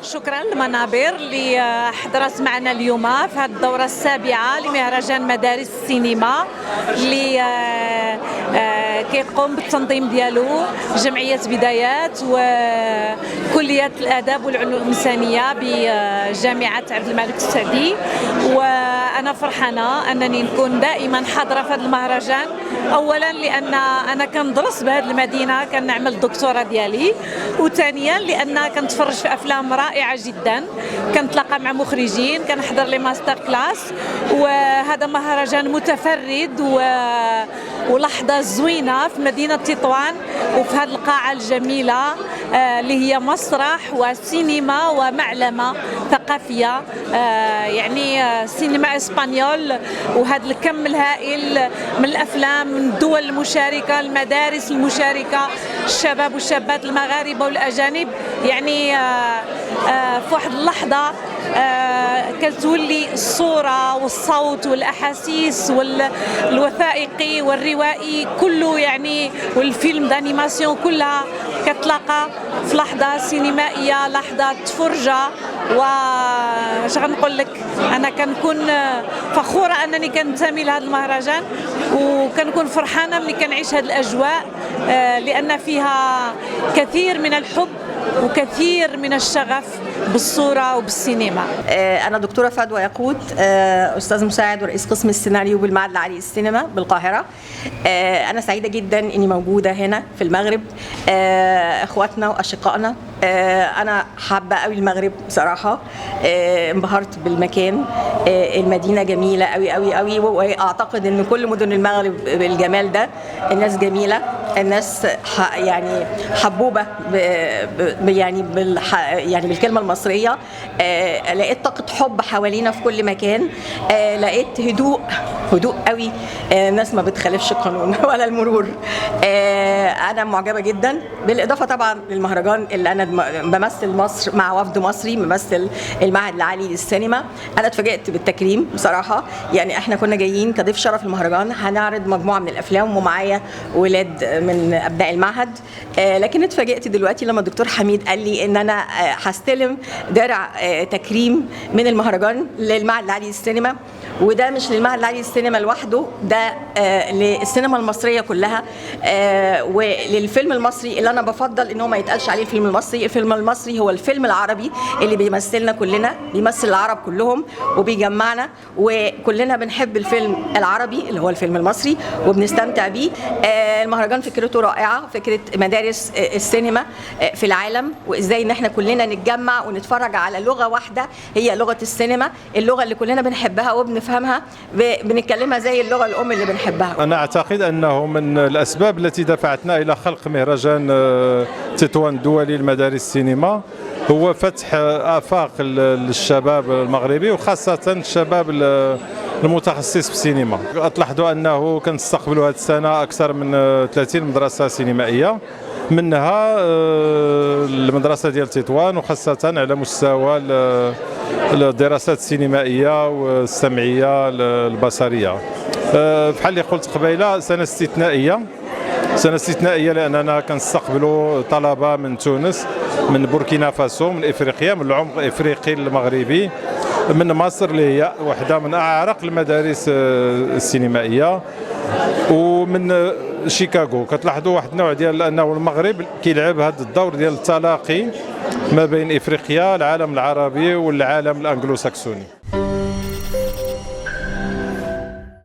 شكرا لمنابر اللي حضرت معنا اليوم في هذه الدورة السابعة لمهرجان مدارس السينما اللي كيقوم بالتنظيم ديالو جمعية بدايات وكلية الآداب والعلوم الإنسانية بجامعة عبد الملك السعدي. وأنا فرحانة أنني نكون دائما حاضرة في هذا المهرجان، أولا لأن أنا كندرس بهذه المدينة، كنعمل الدكتوراه ديالي، وثانيا لأن كنتفرج في أفلام رائعة جدا، كنتلاقى مع مخرجين، كنحضر لي ماستر كلاس، وهذا مهرجان متفرد ولحظة زوينة في مدينة تطوان وفي هذه القاعة الجميلة اللي هي مسرح وسينما ومعلمة ثقافية، يعني سينما إسبانيول، وهذا الكم الهائل من الأفلام من الدول المشاركة، المدارس المشاركة، الشباب والشابات المغاربة والأجانب، يعني في واحد اللحظة كتولي الصورة والصوت والأحاسيس والوثائقي والروائي كله، يعني والفيلم دانيماسيون كلها كتلاقى في لحظة سينمائية، لحظة فرجة. واش غنقول لك، انا كنكون فخوره انني كنتمي لهذا المهرجان، وكنكون فرحانه ملي كنعيش هذه الاجواء لان فيها كثير من الحب وكثير من الشغف بالصوره وبالسينما. انا دكتوره فدوى يقود، استاذ مساعد ورئيس قسم السيناريو بالمعهد العالي للسينما بالقاهره. انا سعيده جدا اني موجوده هنا في المغرب، اخواتنا واشقائنا. انا حابه قوي المغرب بصراحه، انبهرت بالمكان، المدينه جميله قوي قوي قوي، واعتقد ان كل مدن المغرب بالجمال ده. الناس جميله، الناس يعني حبوبه يعني بالكلمه المصريه. لقيت طاقه حب حوالينا في كل مكان، لقيت هدوء قوي، الناس ما بتخالفش القانون ولا المرور. انا معجبه جدا، بالاضافه طبعا للمهرجان اللي انا بمثل مصر مع وفد مصري، بمثل المعهد العالي للسينما. انا اتفاجئت بالتكريم بصراحه، يعني احنا كنا جايين كضيف شرف المهرجان، هنعرض مجموعه من الافلام ومعايا ولاد من ابناء المعهد، لكن اتفاجئت دلوقتي لما الدكتور حميد قال لي ان انا هستلم درع تكريم من المهرجان للمعهد العالي للسينما. وده مش للمعهد العالي للسينما لوحده، ده للسينما المصريه كلها، وللفيلم المصري اللي انا بفضل ان هو ما يتقالش عليه الفيلم المصري. الفيلم المصري هو الفيلم العربي اللي بيمثلنا كلنا، بيمثل العرب كلهم وبيجمعنا، وكلنا بنحب الفيلم العربي اللي هو الفيلم المصري وبنستمتع بيه. المهرجان فكرته رائعه، فكره مدارس السينما في العالم، وازاي ان احنا كلنا نتجمع ونتفرج على لغه واحده هي لغه السينما، اللغه اللي كلنا بنحبها وبنفهمها، بنتكلمها زي اللغه الام اللي بنحبها. انا اعتقد انه من الاسباب التي دفعتنا الى خلق مهرجان تطوان الدولي لمدارس السينما هو فتح آفاق للشباب المغربي، وخاصة الشباب المتخصص في السينما. تلاحظوا أنه كنستقبلوا هذه السنة أكثر من 30 مدرسة سينمائية، منها المدرسة ديال تطوان، وخاصة على مستوى الدراسات السينمائية والسمعية البصرية. بحال اللي قلت قبيلة، سنة استثنائية لأننا كنستقبلوا طلبة من تونس، من بوركينا فاسو، من إفريقيا، من العمق الإفريقي المغربي، من مصر اللي هي واحدة من أعرق المدارس السينمائية، ومن شيكاغو. كتلاحظوا واحد النوع ديال أنه المغرب كيلعب هذا الدور ديال التلاقي ما بين إفريقيا، العالم العربي والعالم الأنجلو ساكسوني.